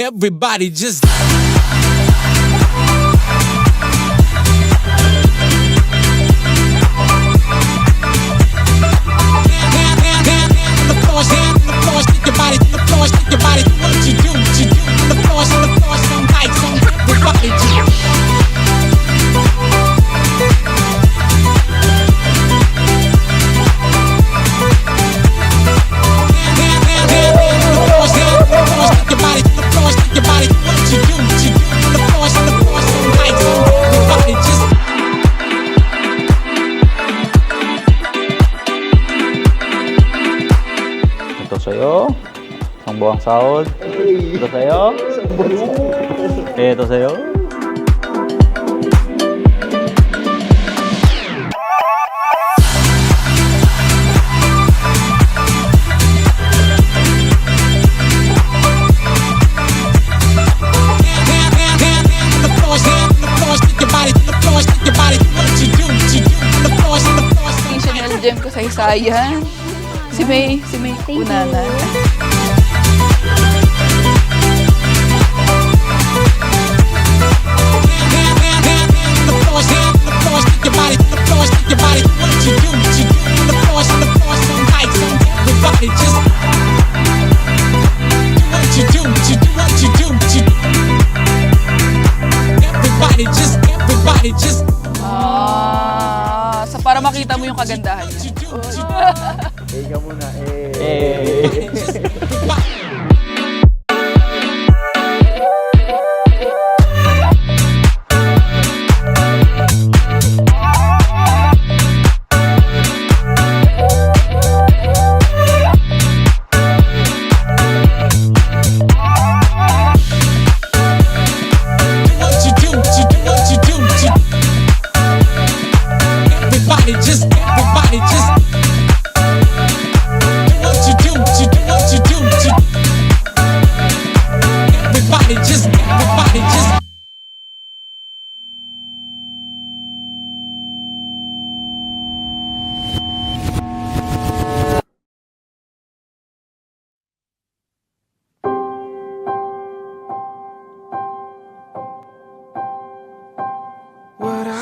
Everybody just ito sa'yo, ang buwang sahod. Ito sa'yo. Ito sa'yo. Traditional gem ko sa Isayan. Si May Unana. So para makita mo yung kagandahan niya. Ika muna,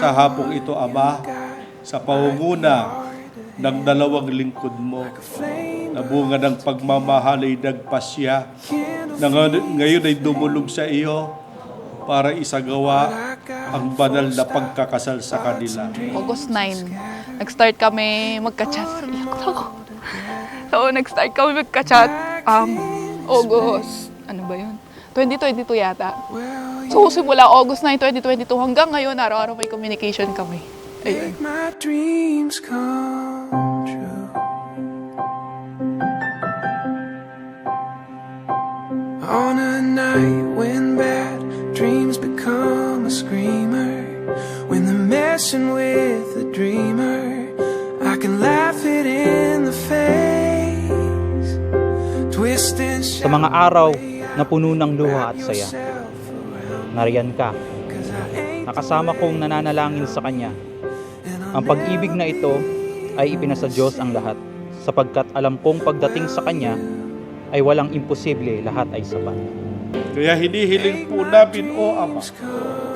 Sa hapong ito, Ama, sa pangunguna ng dalawang lingkod mo, na bunga ng pagmamahal ay nagpasya, na ngayon ay dumulog sa iyo para isagawa ang banal na pagkakasal sa kanila. August 9, nag-start kami magka-chat. So, nag-start kami magka-chat. August, ano ba yun? 2022 yata. So, simula August 9, 2022 hanggang ngayon, araw-araw may communication kami. Ayun. My dreams come true. On a night when bad dreams become a screamer, when they're messing with the dreamer, I can laugh it in the face, twist and Sa mga araw na puno ng luha at saya, nariyan ka. Nakasama kong nananalangin sa Kanya. Ang pag-ibig na ito ay ipinasa Diyos ang lahat, sapagkat alam kong pagdating sa Kanya ay walang imposible, lahat ay sapat. Kaya hinihiling po namin, O Ama,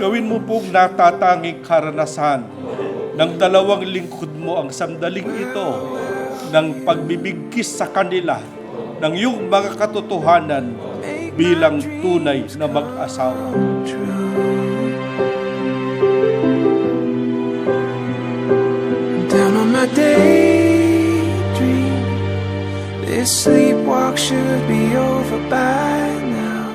gawin mo pong natatanging karanasan ng dalawang lingkod mo ang sandaling ito ng pagbibigkis sa kanila ng iyong mga katotohanan bilang tunay na mag-asawa. Down on my daydream, this sleepwalk should be over by now.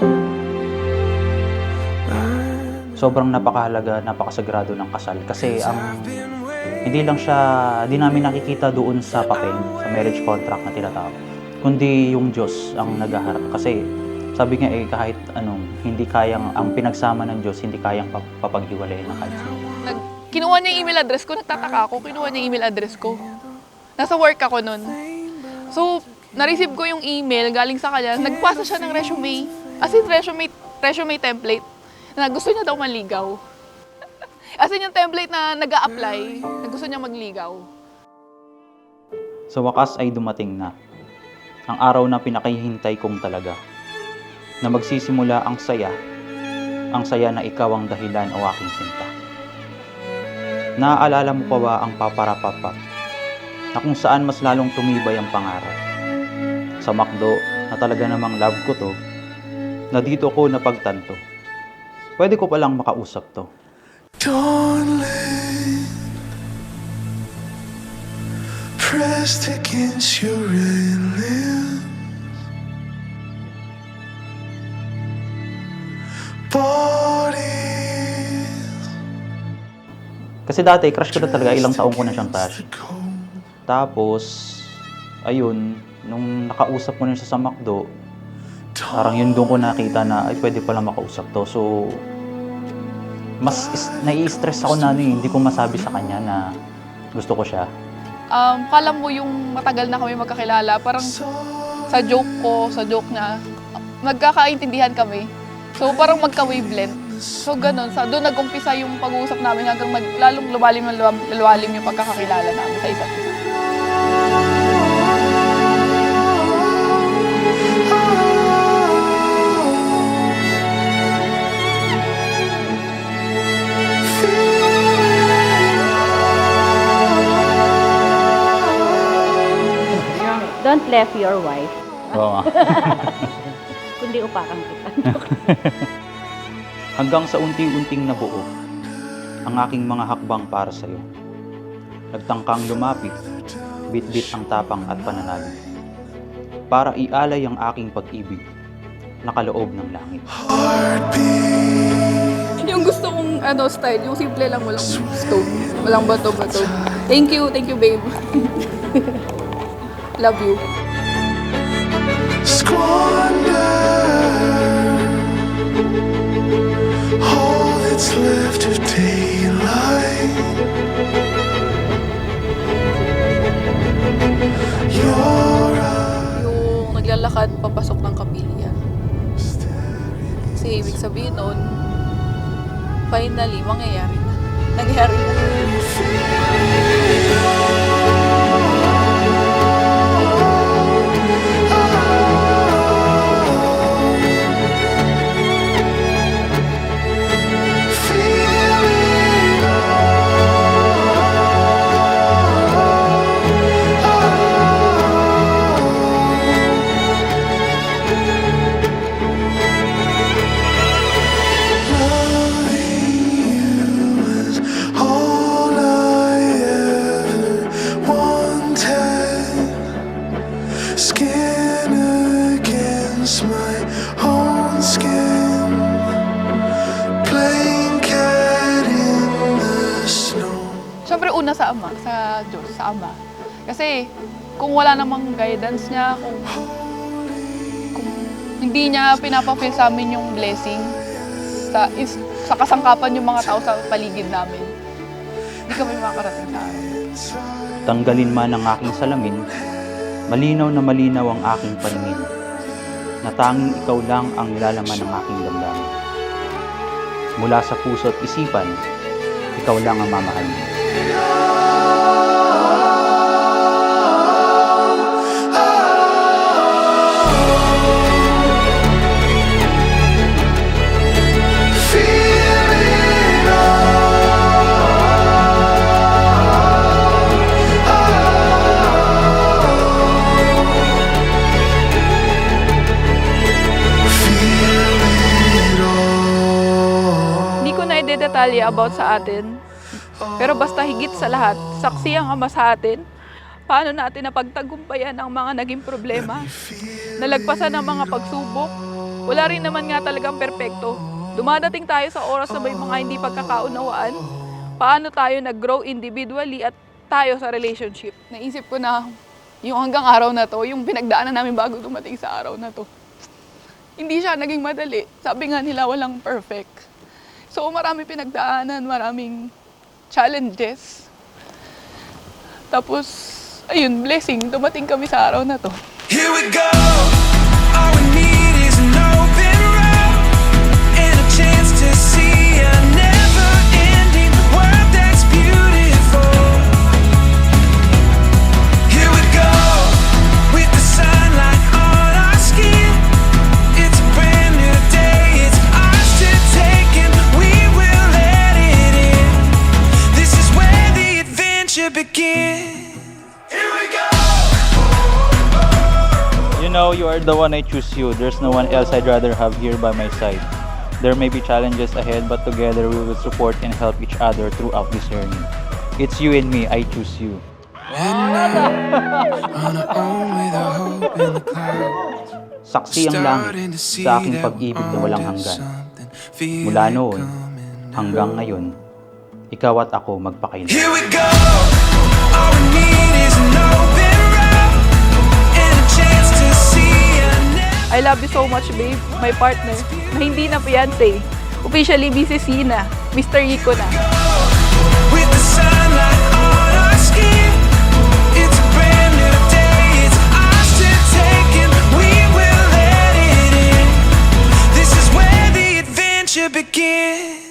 Sobrang napakahalaga, napakasagrado ng kasal. Kasi hindi namin nakikita doon sa papel, sa marriage contract na tinatawag, kundi yung Diyos ang naghaharap. Kasi sabi nga kahit hindi kayang, ang pinagsama ng Diyos, hindi kayang papaghiwalayin ng kahit sino. Kinuha niya yung email address ko, nagtataka ako, kinuha niya yung email address ko. Nasa work ako nun. So, na-receive ko yung email galing sa kanya, nagpasa siya ng resume. As in, resume template, na gusto niya daw manligaw. As in, yung template na nag-a-apply, na gusto niya magligaw. Sa wakas ay dumating na ang araw na pinakahihintay kong talaga. na magsisimula ang saya na ikaw ang dahilan o aking sinta. Naaalala mo pa ba ang paparapapap na kung saan mas lalong tumibay ang pangarap? Sa McDo na talaga namang love ko to, na dito ko napagtanto. Pwede ko palang makausap to. Dawnlit, pressed against your red lips, bodies Kasi dati, crush ko na talaga, ilang taong ko na siyang crush. Tapos, ayun, nung nakausap ko na siya sa McDo, parang yun doon ko nakita na, ay pwede pala makausap to. So, nai-stress ako na hindi ko masabi sa kanya na gusto ko siya. Kala mo yung matagal na kami magkakilala, parang sa joke niya, magkakaintindihan kami. So parang magka-wavelength. So ganun, doon nag-umpisa yung pag-uusap namin hanggang lalong lumalim yung pagkakakilala namin sa isa't isa. Don't left your wife, Oo nga. kundi upakan kita. Hanggang sa unti-unting nabuo ang aking mga hakbang para sa'yo. Nagtangkang lumapit, bit-bit ang tapang at pananalo. Para ialay ang aking pag-ibig, nakaloob ng langit. Yung gusto kong style, yung simple lang, walang stone, walang bato-bato. Thank you babe. Love you. squander all that's left of daylight. You're Yung naglalakad papasok ng kapilya. Kasi ibig sabihin nun, finally, mangyayari na. Nangyayari na. all I ever wanted. Skin against my own skin, playing cat in the snow. Siyempre una sa Ama, sa Diyos, sa Ama. Kasi kung wala namang guidance niya, kung hindi niya pinapafeel sa amin yung blessing, sa kasangkapan yung mga tao sa paligid namin, hindi kami makakarating sa araw. Tanggalin man ang aking salamin, malinaw na malinaw ang aking paningin, na tanging ikaw lang ang nilalaman ng aking damdamin. Mula sa puso at isipan, ikaw lang ang mamahalin. Hindi ko na i-detalye about sa atin, pero basta higit sa lahat, saksi ang Ama sa atin. Paano natin napagtagumpayan ang mga naging problema, nalagpasan ang mga pagsubok. Wala rin naman nga talagang perpekto. Dumadating tayo sa oras na may mga hindi pagkakaunawaan. Paano tayo nag-grow individually at tayo sa relationship. Naisip ko na yung hanggang araw na to, yung pinagdaanan namin bago dumating sa araw na to, hindi siya naging madali. Sabi nga nila, walang perfect. So marami pinagdaanan, maraming challenges. Tapos, ayun, blessing, dumating kami sa araw na to. Here we go. All we need is an open road and a chance to see a never-ending world that's beautiful. Here we go with the sunlight on our skin. It's a brand you are the one I choose you. There's no one else I'd rather have here by my side. There may be challenges ahead, but together we will support and help each other throughout this journey. It's you and me, I choose you. On our own with our hope in the clouds. Saksi ang langit sa aking pag-ibig na walang hanggan. Mula noon hanggang ngayon, ikaw at ako magpakailan. Here we go. All we need is an open road and a chance to see I love you so much, babe. My partner, na hindi na fiancé. Officially BCC na. Mr. Rico na. with the sunlight on our skin. It's a brand new day. It's ours to take and we will let it in. This is where the adventure begins.